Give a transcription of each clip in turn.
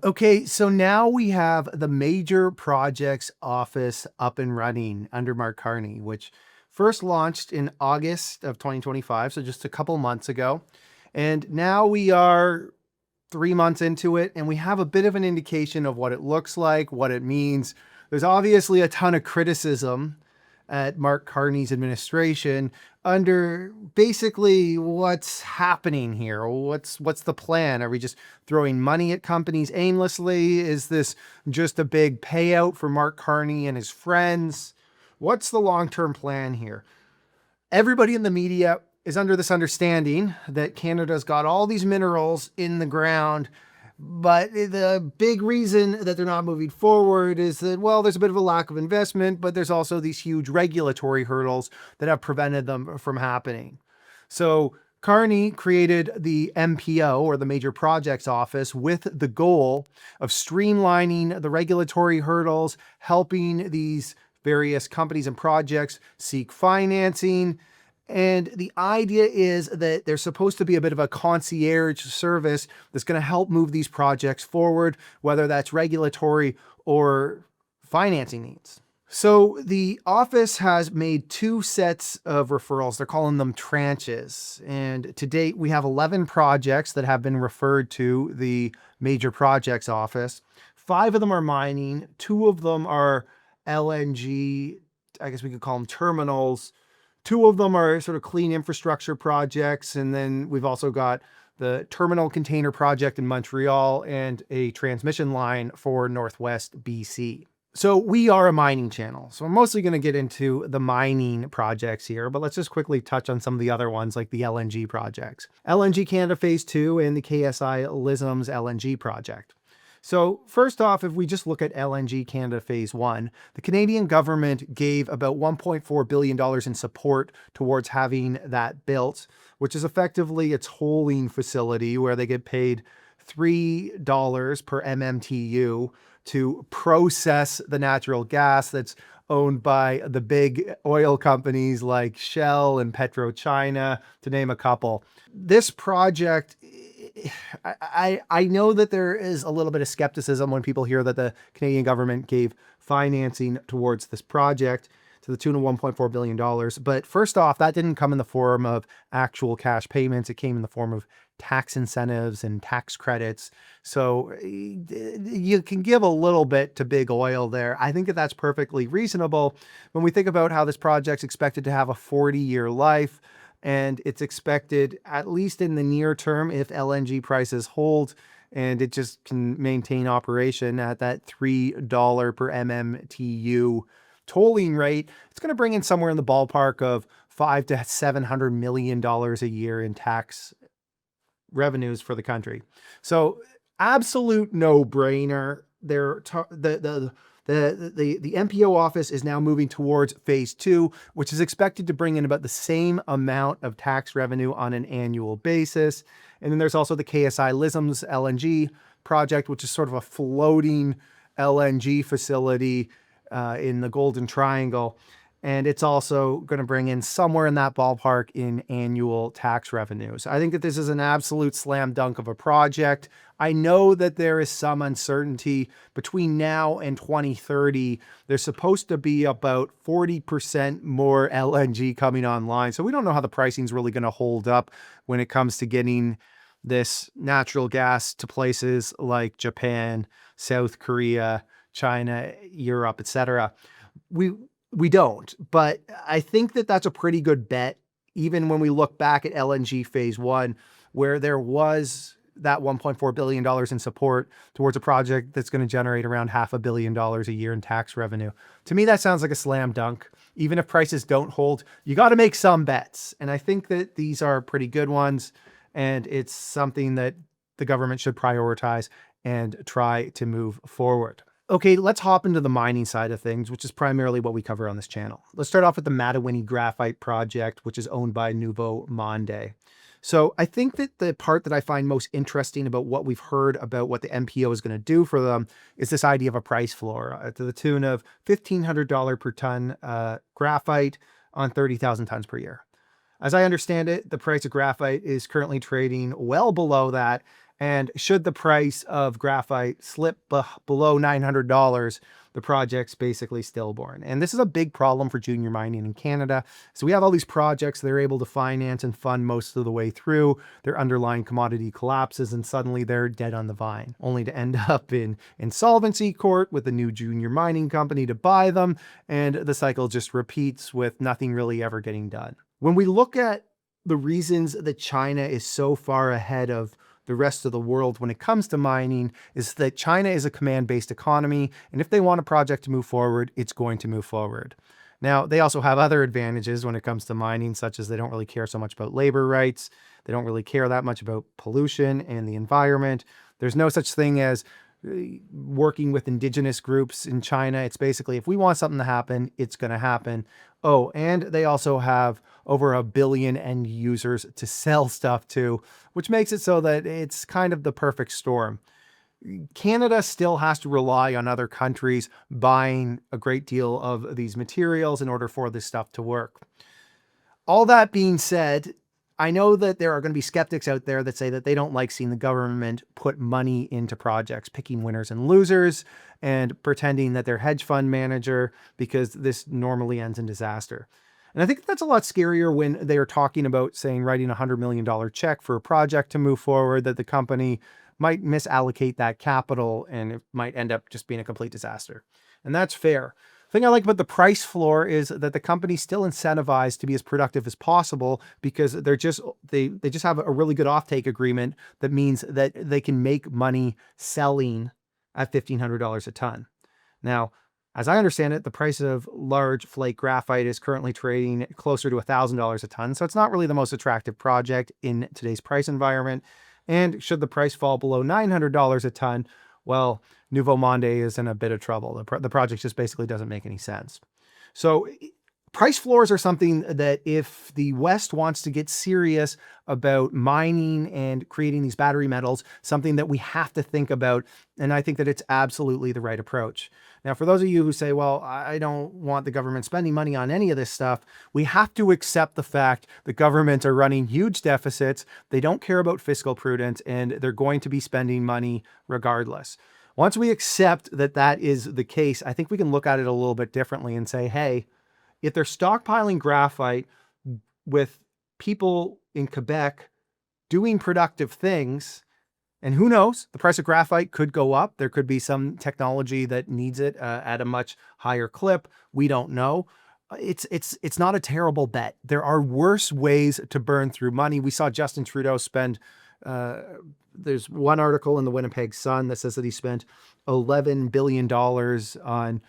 Okay, so now we have the major projects office up and running under Mark Carney, which first launched in August of 2025, so just a couple months ago. And now we are 3 months into it, and we have a bit of an indication of what it looks like, what it means. There's obviously a ton of criticism at Mark Carney's administration under basically what's happening here. What's the plan? Are we just throwing money at companies aimlessly? Is this just a big payout for Mark Carney and his friends? What's the long-term plan here? Everybody in the media is under this understanding that Canada's got all these minerals in the ground, but the big reason that they're not moving forward is that, well, there's a bit of a lack of investment, but there's also these huge regulatory hurdles that have prevented them from happening. So Carney created the MPO, or the Major Projects Office, with the goal of streamlining the regulatory hurdles, helping these various companies and projects seek financing. And the idea is that there's supposed to be a bit of a concierge service that's going to help move these projects forward, whether that's regulatory or financing needs. So the office has made 2 sets of referrals. They're calling them tranches. And to date, we have 11 projects that have been referred to the Major Projects Office. 5 of them are mining. 2 of them are LNG, I guess we could call them terminals. 2 of them are sort of clean infrastructure projects. And then we've also got the terminal container project in Montreal and a transmission line for Northwest BC. So we are a mining channel. So I'm mostly going to get into the mining projects here, but let's just quickly touch on some of the other ones like the LNG projects. LNG Canada Phase 2 and the KSI Lism's LNG project. So first off, if we just look at LNG Canada Phase 1, the Canadian government gave about $1.4 billion in support towards having that built, which is effectively a tolling facility where they get paid $3 per MMTU to process the natural gas that's owned by the big oil companies like Shell and PetroChina, to name a couple. This project, I know that there is a little bit of skepticism when people hear that the Canadian government gave financing towards this project to the tune of $1.4 billion. But first off, that didn't come in the form of actual cash payments. It came in the form of tax incentives and tax credits. So you can give a little bit to big oil there. I think that that's perfectly reasonable when we think about how this project's expected to have a 40-year life. And it's expected, at least in the near term, if LNG prices hold and it just can maintain operation at that $3 per MMTU tolling rate, it's going to bring in somewhere in the ballpark of $500 to $700 million a year in tax revenues for the country. So absolute no-brainer. The MPO office is now moving towards Phase 2, which is expected to bring in about the same amount of tax revenue on an annual basis. And then there's also the KSI Lism's LNG project, which is sort of a floating LNG facility in the Golden Triangle. And it's also going to bring in somewhere in that ballpark in annual tax revenues. I think that this is an absolute slam dunk of a project. I know that there is some uncertainty between now and 2030. There's supposed to be about 40% more LNG coming online. So we don't know how the pricing is really going to hold up when it comes to getting this natural gas to places like Japan, South Korea, China, Europe, etc. We don't, but I think that that's a pretty good bet, even when we look back at LNG Phase 1, where there was that $1.4 billion in support towards a project that's going to generate around $500 million a year in tax revenue. To me, that sounds like a slam dunk. Even if prices don't hold, you got to make some bets. And I think that these are pretty good ones, and it's something that the government should prioritize and try to move forward. Okay, let's hop into the mining side of things, which is primarily what we cover on this channel. Let's start off with the Matawinie Graphite Project, which is owned by Nouvo Mande. So I think that the part that I find most interesting about what we've heard about what the MPO is going to do for them is this idea of a price floor to the tune of $1,500 per ton graphite on 30,000 tons per year. As I understand it, the price of graphite is currently trading well below that, And should the price of graphite slip below $900, the project's basically stillborn. And this is a big problem for junior mining in Canada. So we have all these projects they're able to finance and fund most of the way through. Their underlying commodity collapses and suddenly they're dead on the vine, only to end up in insolvency court with a new junior mining company to buy them. And the cycle just repeats with nothing really ever getting done. When we look at the reasons that China is so far ahead of the rest of the world when it comes to mining, is that China is a command-based economy, and if they want a project to move forward, it's going to move forward. Now, they also have other advantages when it comes to mining, such as they don't really care so much about labor rights. They don't really care that much about pollution and the environment. There's no such thing as working with indigenous groups in China. It's basically, if we want something to happen, it's going to happen. Oh, and they also have over 1 billion end users to sell stuff to, which makes it so that it's kind of the perfect storm. Canada still has to rely on other countries buying a great deal of these materials in order for this stuff to work. All that being said, I know that there are going to be skeptics out there that say that they don't like seeing the government put money into projects, picking winners and losers and pretending that they're hedge fund manager, because this normally ends in disaster. And I think that's a lot scarier when they are talking about saying writing a $100 million check for a project to move forward, that the company might misallocate that capital and it might end up just being a complete disaster. And that's fair. The thing I like about the price floor is that the company's still incentivized to be as productive as possible, because they just have a really good offtake agreement that means that they can make money selling at $1,500 a ton. Now, as I understand it, the price of large flake graphite is currently trading closer to $1,000 a ton. So it's not really the most attractive project in today's price environment. And should the price fall below $900 a ton, well, Nouvo Mande is in a bit of trouble. The project just basically doesn't make any sense. So price floors are something that if the West wants to get serious about mining and creating these battery metals, something that we have to think about. And I think that it's absolutely the right approach. Now, for those of you who say, well, I don't want the government spending money on any of this stuff, we have to accept the fact that governments are running huge deficits. They don't care about fiscal prudence, and they're going to be spending money regardless. Once we accept that that is the case, I think we can look at it a little bit differently and say, hey, if they're stockpiling graphite with people in Quebec doing productive things, and who knows, the price of graphite could go up. There could be some technology that needs it at a much higher clip. We don't know. It's not a terrible bet. There are worse ways to burn through money. We saw Justin Trudeau spend, there's one article in the Winnipeg Sun that says that he spent $11 billion on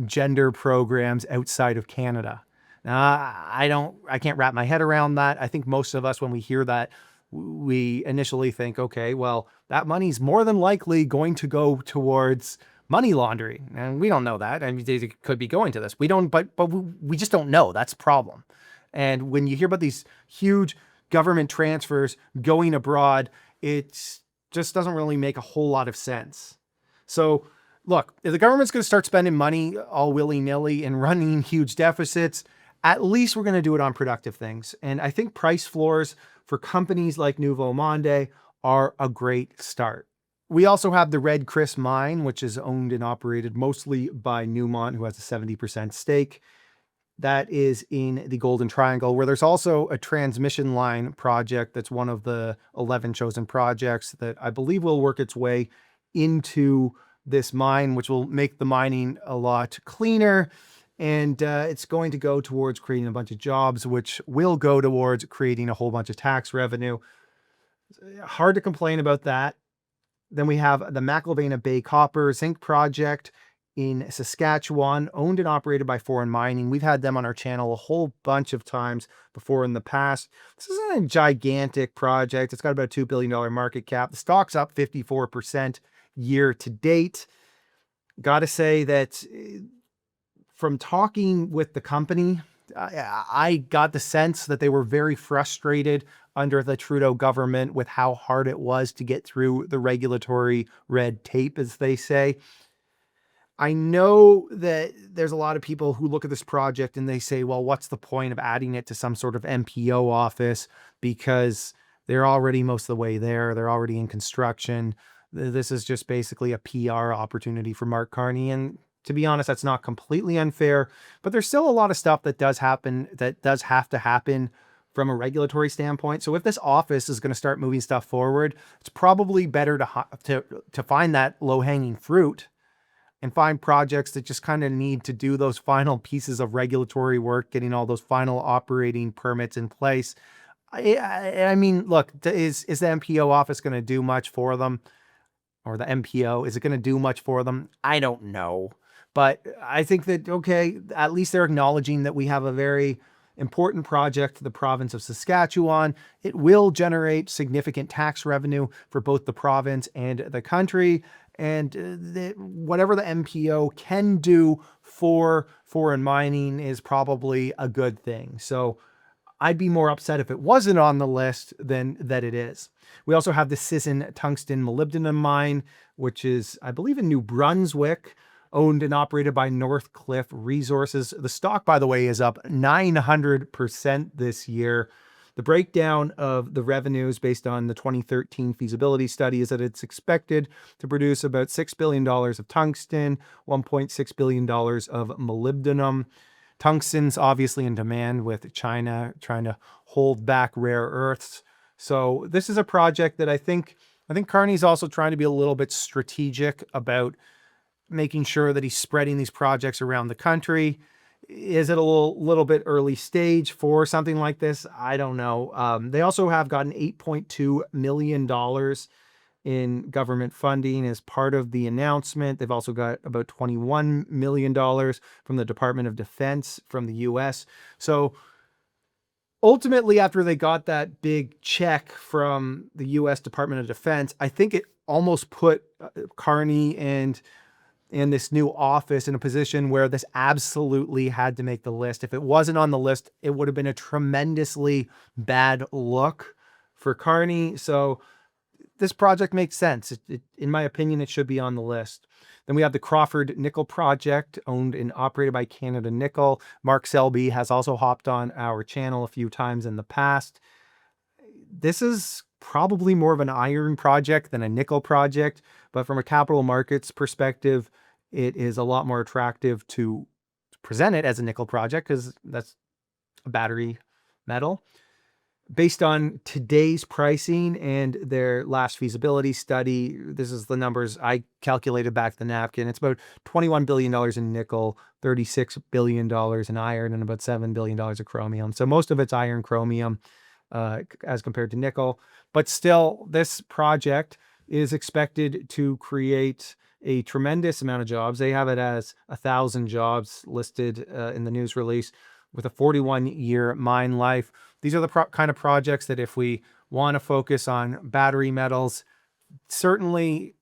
gender programs outside of Canada. I can't wrap my head around that. I think most of us, when we hear that, we initially think, okay, well, that money's more than likely going to go towards money laundering. And we don't know that. I mean, it could be going to this. We don't, but we just don't know. That's a problem. And when you hear about these huge government transfers going abroad, it just doesn't really make a whole lot of sense. So look, if the government's going to start spending money all willy-nilly and running huge deficits, at least we're going to do it on productive things. And I think price floors for companies like Nouvo Mande are a great start. We also have the Red Chris mine, which is owned and operated mostly by Newmont, who has a 70% stake. That is in the Golden Triangle, where there's also a transmission line project that's one of the 11 chosen projects that I believe will work its way into this mine, which will make the mining a lot cleaner. And it's going to go towards creating a bunch of jobs, which will go towards creating a whole bunch of tax revenue. Hard to complain about that. Then we have the Mavana Bay copper zinc project in Saskatchewan, owned and operated by Foreign Mining. We've had them on our channel a whole bunch of times before in the past. This isn't a gigantic project. It's got about a $2 billion market cap. The stock's up 54% year to date. Got to say that from talking with the company, I got the sense that they were very frustrated under the Trudeau government with how hard it was to get through the regulatory red tape, as they say. I know that there's a lot of people who look at this project and they say, well, what's the point of adding it to some sort of MPO office? Because They're already most of the way there. They're already in construction. This is just basically a PR opportunity for Mark Carney. And to be honest, that's not completely unfair, but there's still a lot of stuff that does happen, that does have to happen from a regulatory standpoint. So if this office is going to start moving stuff forward, it's probably better to find that low-hanging fruit and find projects that just kind of need to do those final pieces of regulatory work, getting all those final operating permits in place. I mean, look, is the MPO office going to do much for them? Or the MPO, is it going to do much for them? I don't know. But I think that, okay, at least they're acknowledging that we have a very important project to the province of Saskatchewan. It will generate significant tax revenue for both the province and the country. And whatever the MPO can do for foreign mining is probably a good thing. So I'd be more upset if it wasn't on the list than that it is. We also have the Sisson tungsten-molybdenum mine, which is, I believe, in New Brunswick, owned and operated by Northcliffe Resources. The stock, by the way, is up 900% this year. The breakdown of the revenues based on the 2013 feasibility study is that it's expected to produce about $6 billion of tungsten, $1.6 billion of molybdenum. Tungsten's obviously in demand with China trying to hold back rare earths. So this is a project that I think Carney's also trying to be a little bit strategic about making sure that he's spreading these projects around the country. Is it a little bit early stage for something like this? I don't know. They also have gotten $8.2 million in government funding as part of the announcement. They've also got about $21 million from the Department of Defense from the US. So ultimately, after they got that big check from the US Department of Defense, I think it almost put Carney and this new office in a position where this absolutely had to make the list. If it wasn't on the list, it would have been a tremendously bad look for Carney. So this project makes sense. In my opinion, it should be on the list. Then we have the Crawford Nickel Project, owned and operated by Canada Nickel. Mark Selby has also hopped on our channel a few times in the past. This is probably more of an iron project than a nickel project, but from a capital markets perspective, it is a lot more attractive to present it as a nickel project because that's a battery metal. Based on today's pricing and their last feasibility study, this is the numbers I calculated back to the napkin. It's about $21 billion in nickel, $36 billion in iron, and about $7 billion of chromium. So most of it's iron chromium as compared to nickel. But still, this project is expected to create a tremendous amount of jobs. They have it as 1,000 jobs listed in the news release with a 41-year mine life. These are the kind of projects that if we want to focus on battery metals, certainly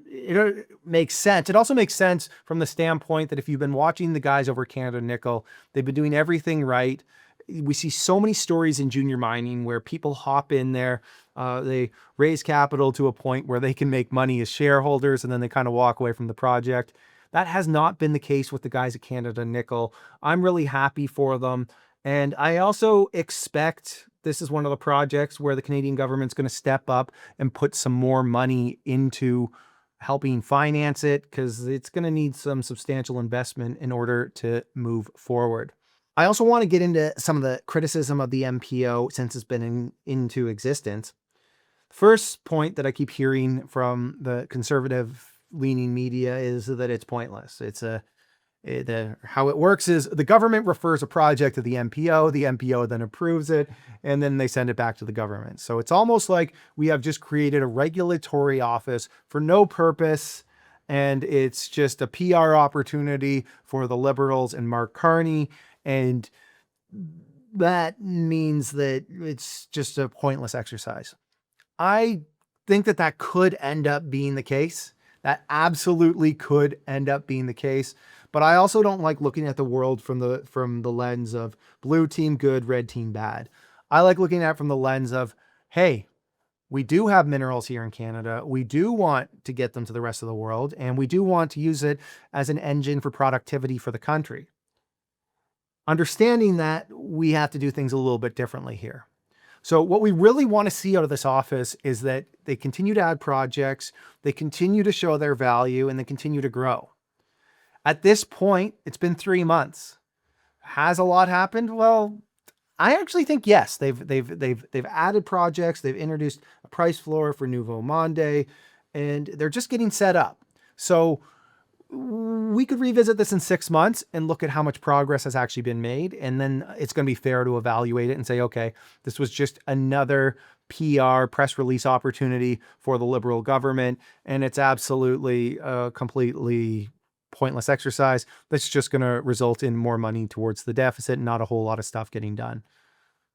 it makes sense. It also makes sense from the standpoint that if you've been watching the guys over Canada Nickel, they've been doing everything right. We see so many stories in junior mining where people hop in there, they raise capital to a point where they can make money as shareholders, and then they kind of walk away from the project. That has not been the case with the guys at Canada Nickel. I'm really happy for them. And I also expect this is one of the projects where the Canadian government's going to step up and put some more money into helping finance it, because it's going to need some substantial investment in order to move forward. I also want to get into some of the criticism of the MPO since it's been into existence. First point that I keep hearing from the conservative leaning media is that it's pointless. How it works is the government refers a project to the MPO then approves it, and then they send it back to the government. So it's almost like we have just created a regulatory office for no purpose, and it's just a PR opportunity for the Liberals and Mark Carney, and that means that it's just a pointless exercise. I think that could end up being the case. That absolutely could end up being the case. But I also don't like looking at the world from the lens of blue team good, red team bad. I like looking at it from the lens of, hey, we do have minerals here in Canada. We do want to get them to the rest of the world, and we do want to use it as an engine for productivity for the country. Understanding that we have to do things a little bit differently here. So what we really want to see out of this office is that they continue to add projects, they continue to show their value, and they continue to grow. At this point, it's been 3 months. Has a lot happened? Well, I actually think yes. They've added projects, they've introduced a price floor for Nouvo Mande, and they're just getting set up. So we could revisit this in 6 months and look at how much progress has actually been made. And then it's going to be fair to evaluate it and say, okay, this was just another PR press release opportunity for the Liberal government. And it's absolutely completely pointless exercise that's just going to result in more money towards the deficit and not a whole lot of stuff getting done.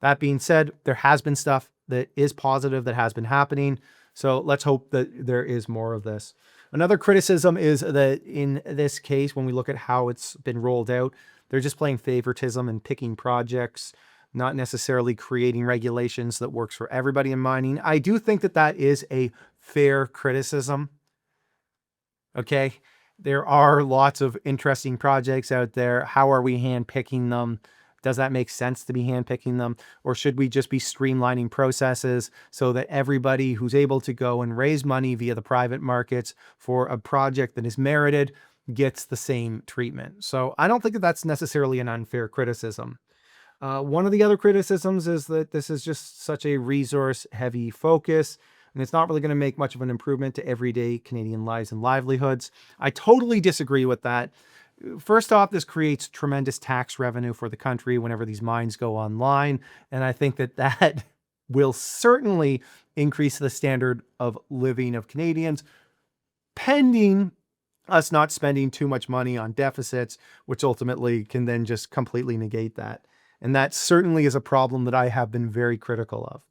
That being said, there has been stuff that is positive that has been happening. So let's hope that there is more of this. Another criticism is that in this case, when we look at how it's been rolled out, they're just playing favoritism and picking projects, not necessarily creating regulations that works for everybody in mining. I do think that that is a fair criticism. Okay. There are lots of interesting projects out there. How are we handpicking them? Does that make sense to be handpicking them? Or should we just be streamlining processes so that everybody who's able to go and raise money via the private markets for a project that is merited gets the same treatment? So I don't think that that's necessarily an unfair criticism. One of the other criticisms is that this is just such a resource heavy focus, and it's not really going to make much of an improvement to everyday Canadian lives and livelihoods. I totally disagree with that. First off, this creates tremendous tax revenue for the country whenever these mines go online. And I think that that will certainly increase the standard of living of Canadians, pending us not spending too much money on deficits, which ultimately can then just completely negate that. And that certainly is a problem that I have been very critical of.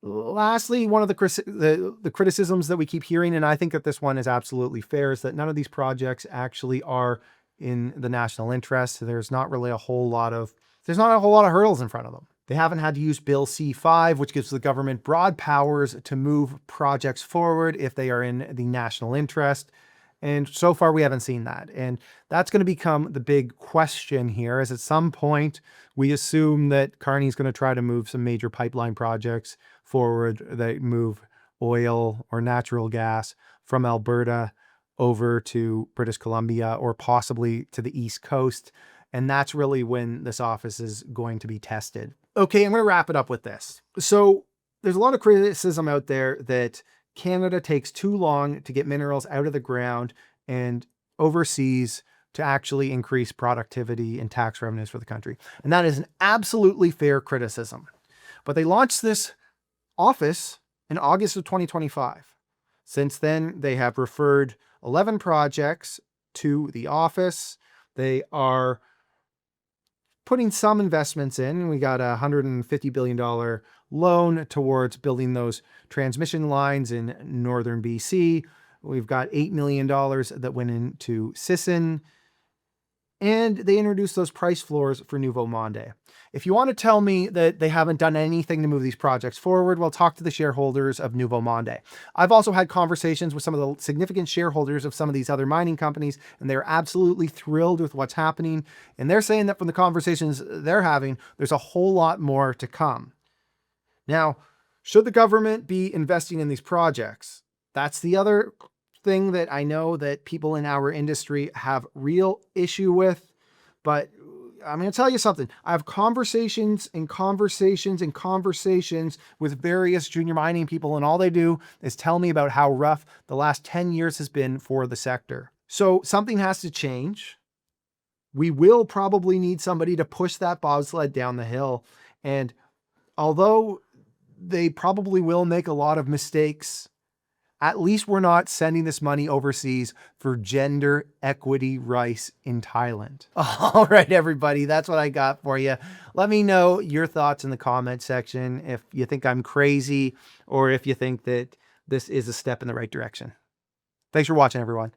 Lastly, one of the criticisms that we keep hearing, and I think that this one is absolutely fair, is that none of these projects actually are in the national interest. There's not a whole lot of hurdles in front of them. They haven't had to use Bill C-5, which gives the government broad powers to move projects forward if they are in the national interest. And so far, we haven't seen that. And that's going to become the big question here, as at some point, we assume that Carney's going to try to move some major pipeline projects forward that move oil or natural gas from Alberta over to British Columbia or possibly to the East Coast. And that's really when this office is going to be tested. Okay, I'm going to wrap it up with this. So there's a lot of criticism out there that Canada takes too long to get minerals out of the ground and overseas to actually increase productivity and tax revenues for the country. And that is an absolutely fair criticism. But they launched this office in August of 2025. Since then, they have referred 11 projects to the office. They are putting some investments in. We got a $150 billion loan towards building those transmission lines in northern BC. We've got $8 million that went into Sisson. And they introduced those price floors for Nouvo Mande. If you want to tell me that they haven't done anything to move these projects forward, well, talk to the shareholders of Nouvo Mande. I've also had conversations with some of the significant shareholders of some of these other mining companies, and they're absolutely thrilled with what's happening. And they're saying that from the conversations they're having, there's a whole lot more to come. Now, should the government be investing in these projects? That's the other thing that I know that people in our industry have real issue with, but I'm going to tell you something. I have conversations with various junior mining people, and all they do is tell me about how rough the last 10 years has been for the sector. So something has to change. We will probably need somebody to push that bobsled down the hill. And although they probably will make a lot of mistakes, at least we're not sending this money overseas for gender equity rice in Thailand. All right, everybody, that's what I got for you. Let me know your thoughts in the comment section if you think I'm crazy or if you think that this is a step in the right direction. Thanks for watching, everyone.